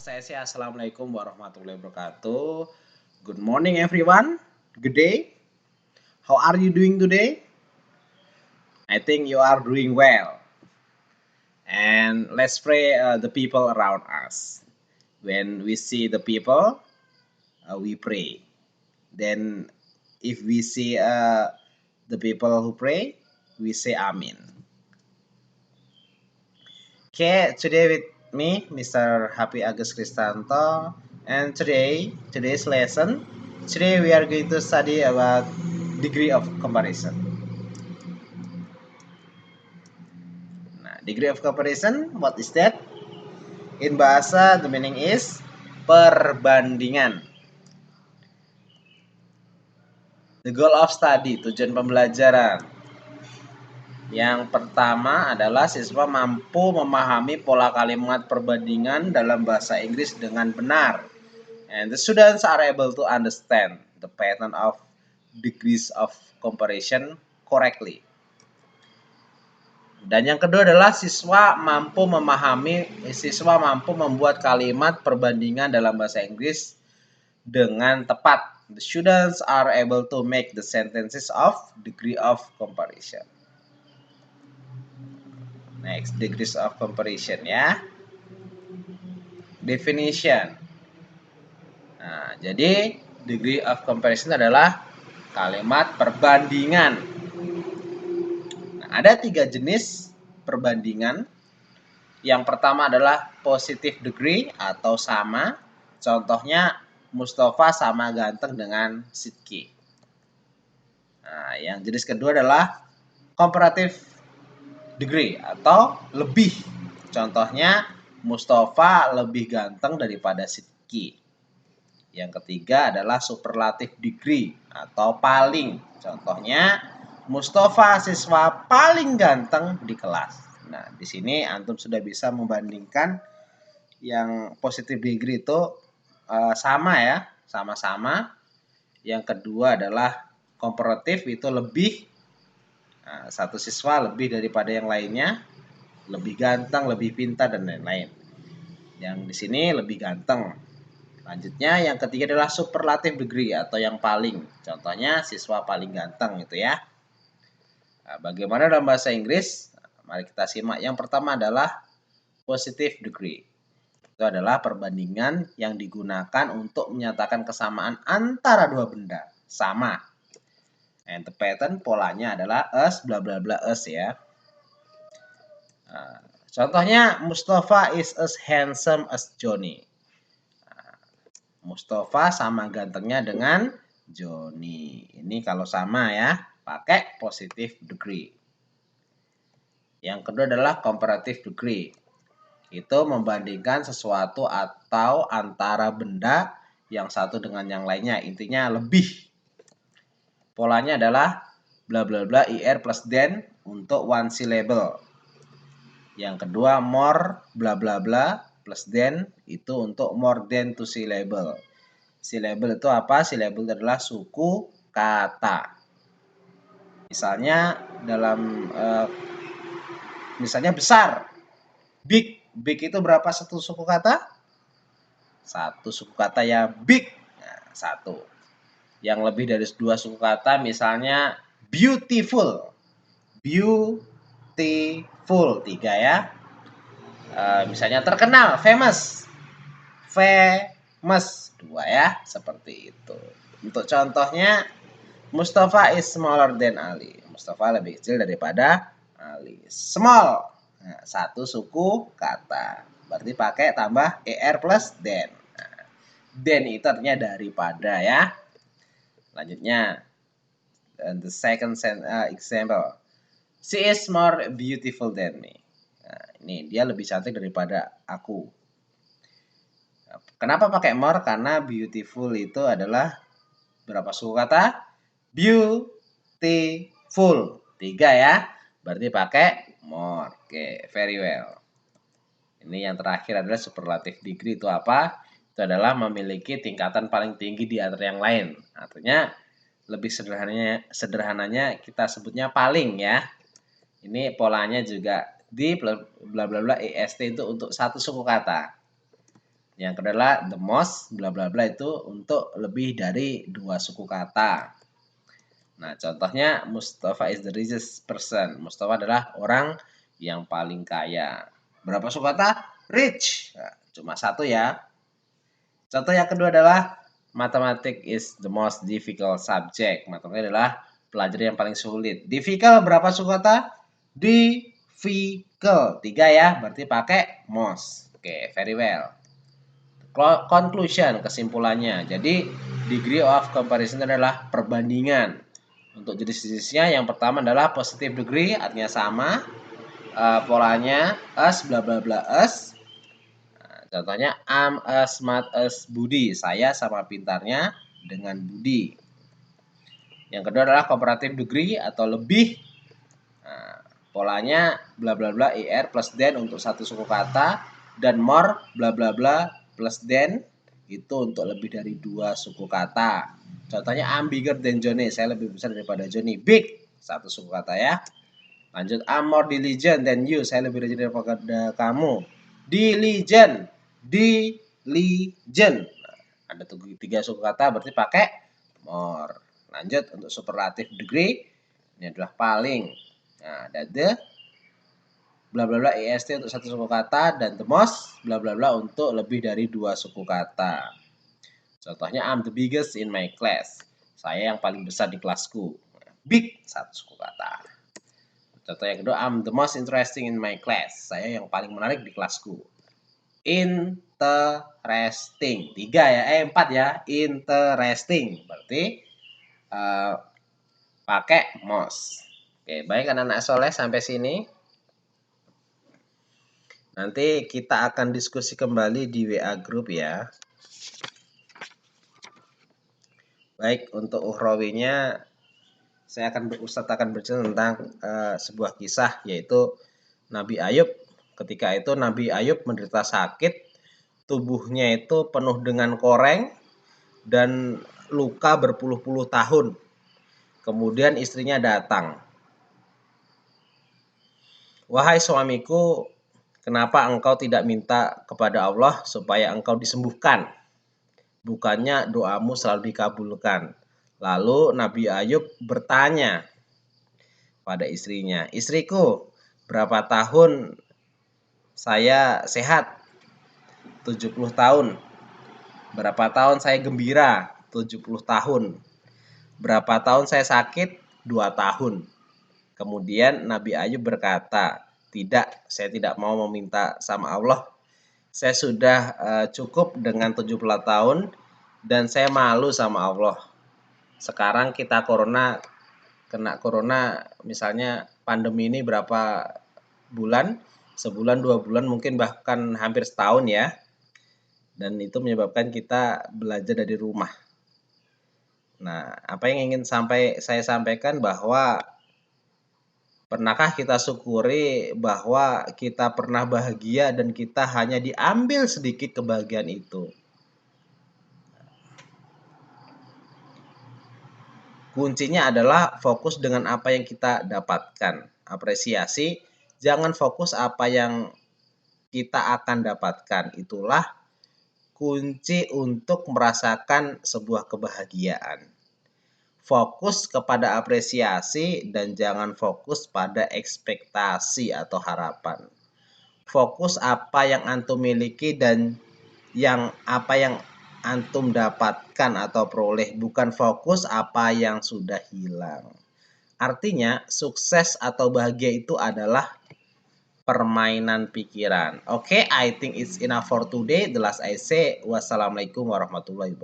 saya sih Assalamualaikum warahmatullahi wabarakatuh. Good morning everyone. Good day. How are you doing today? I think you are doing well. And let's pray the people around us. When we see the people, we pray. Then if we see the people who pray, we say Amin. Okay, today with me, Mr. Happy Agus Kristanto, and today's lesson. Today we are going to study about degree of comparison. Nah, degree of comparison, what is that? In bahasa, the meaning is perbandingan. The goal of study, tujuan pembelajaran. Yang pertama adalah siswa mampu memahami pola kalimat perbandingan dalam bahasa Inggris dengan benar. And the students are able to understand the pattern of degrees of comparison correctly. Dan yang kedua adalah siswa mampu membuat kalimat perbandingan dalam bahasa Inggris dengan tepat. The students are able to make the sentences of degree of comparison. Next, degrees of comparison ya. Definition. Nah, jadi degree of comparison adalah kalimat perbandingan. Nah, ada 3 jenis perbandingan. Yang pertama adalah positive degree atau sama. Contohnya Mustafa sama ganteng dengan Sidki. Nah, yang jenis kedua adalah comparative degree atau lebih. Contohnya Mustafa lebih ganteng daripada Sidki. Yang ketiga adalah superlative degree atau paling. Contohnya Mustafa siswa paling ganteng di kelas. Nah, di sini antum sudah bisa membandingkan yang positive degree itu sama ya, sama-sama. Yang kedua adalah comparative itu lebih. Nah, satu siswa lebih daripada yang lainnya, lebih ganteng, lebih pintar dan lain-lain. Yang di sini lebih ganteng. Lanjutnya yang ketiga adalah superlative degree atau yang paling. Contohnya siswa paling ganteng gitu ya. Nah, bagaimana dalam bahasa Inggris? Mari kita simak. Yang pertama adalah positive degree. Itu adalah perbandingan yang digunakan untuk menyatakan kesamaan antara dua benda. Sama. And the pattern polanya adalah as bla bla bla as ya. Nah, contohnya Mustafa is as handsome as Johnny. Nah, Mustafa sama gantengnya dengan Johnny. Ini kalau sama ya, pakai positive degree. Yang kedua adalah comparative degree. Itu membandingkan sesuatu atau antara benda yang satu dengan yang lainnya. Intinya lebih. Polanya adalah bla bla bla ir plus than untuk one syllable. Yang kedua more bla bla bla plus than itu untuk more than two syllable. Syllable itu apa? Syllable adalah suku kata. Misalnya dalam misalnya besar. Big. Big itu berapa satu suku kata? Satu suku kata ya big. Nah, satu. Yang lebih dari 2 suku kata misalnya beautiful. Beautiful 3 ya. Misalnya terkenal, famous. Famous 2 ya, seperti itu. Untuk contohnya Mustafa is smaller than Ali. Mustafa lebih kecil daripada Ali. Small. Nah, satu suku kata. Berarti pakai tambah er plus than. Nah, than itu artinya daripada ya. Lanjutnya, the second example. She is more beautiful than me. Nah, ini dia lebih cantik daripada aku. Kenapa pakai more? Karena beautiful itu adalah berapa suku kata? Beautiful. 3 ya. Berarti pakai more. Oke, very well. Ini yang terakhir adalah superlative degree itu apa? Itu adalah memiliki tingkatan paling tinggi di antara yang lain. Artinya lebih sederhananya kita sebutnya paling ya. Ini polanya juga di bla bla bla est itu untuk satu suku kata. Yang kedua adalah the most bla bla bla itu untuk lebih dari 2 suku kata. Nah, contohnya Mustafa is the richest person. Mustafa adalah orang yang paling kaya. Berapa suku kata? Rich. Nah, cuma satu ya. Contoh yang kedua adalah Mathematics is the most difficult subject. Matematika adalah pelajaran yang paling sulit. Difficult berapa suku kata? Difficult. 3 ya, berarti pakai most. Oke, very well. Conclusion, kesimpulannya. Jadi, degree of comparison adalah perbandingan. Untuk jenis-jenisnya, yang pertama adalah positive degree, artinya sama. Polanya, as, bla bla bla, as. Contohnya I'm as smart as Budi. Saya sama pintarnya dengan Budi. Yang kedua adalah comparative degree atau lebih. Nah, polanya bla bla bla er plus than untuk satu suku kata dan more bla bla bla plus than itu untuk lebih dari 2 suku kata. Contohnya I'm bigger than Johnny. Saya lebih besar daripada Johnny. Big satu suku kata ya. Lanjut I'm more diligent than you. Saya lebih rajin daripada kamu. Diligent. Diligent. Nah, ada 3 suku kata berarti pakai more. Lanjut untuk superlative degree. Ini adalah paling. Nah, ada the bla bla bla est untuk satu suku kata dan the most bla bla bla untuk lebih dari 2 suku kata. Contohnya I'm the biggest in my class. Saya yang paling besar di kelasku. Big satu suku kata. Contoh yang kedua I'm the most interesting in my class. Saya yang paling menarik di kelasku. Interesting. 3 ya, 4 ya. Interesting. Berarti pakai most. Oke, baik anak-anak soleh sampai sini. Nanti kita akan diskusi kembali di WA group ya. Baik, untuk ukhrawinya Ustadz akan bercerita tentang sebuah kisah yaitu Nabi Ayub. Ketika itu Nabi Ayub menderita sakit, tubuhnya itu penuh dengan koreng dan luka berpuluh-puluh tahun. Kemudian istrinya datang. Wahai suamiku, kenapa engkau tidak minta kepada Allah supaya engkau disembuhkan? Bukannya doamu selalu dikabulkan. Lalu Nabi Ayub bertanya pada istrinya, istriku, berapa tahun saya sehat? 70 tahun. Berapa tahun saya gembira? 70 tahun. Berapa tahun saya sakit? 2 tahun. Kemudian Nabi Ayub berkata, tidak, saya tidak mau meminta sama Allah. Saya sudah cukup dengan 70 tahun dan saya malu sama Allah. Sekarang kita kena corona misalnya pandemi ini berapa bulan? Sebulan, 2 bulan, mungkin bahkan hampir setahun ya. Dan itu menyebabkan kita belajar dari rumah. Nah, apa yang ingin saya sampaikan bahwa pernahkah kita syukuri bahwa kita pernah bahagia dan kita hanya diambil sedikit kebahagiaan itu? Kuncinya adalah fokus dengan apa yang kita dapatkan. Apresiasi, jangan fokus apa yang kita akan dapatkan. Itulah kunci untuk merasakan sebuah kebahagiaan. Fokus kepada apresiasi dan jangan fokus pada ekspektasi atau harapan. Fokus apa yang antum miliki dan apa yang antum dapatkan atau peroleh, bukan fokus apa yang sudah hilang. Artinya, sukses atau bahagia itu adalah permainan pikiran. Oke, I think it's enough for today. The last I say, wassalamualaikum warahmatullahi wabarakatuh.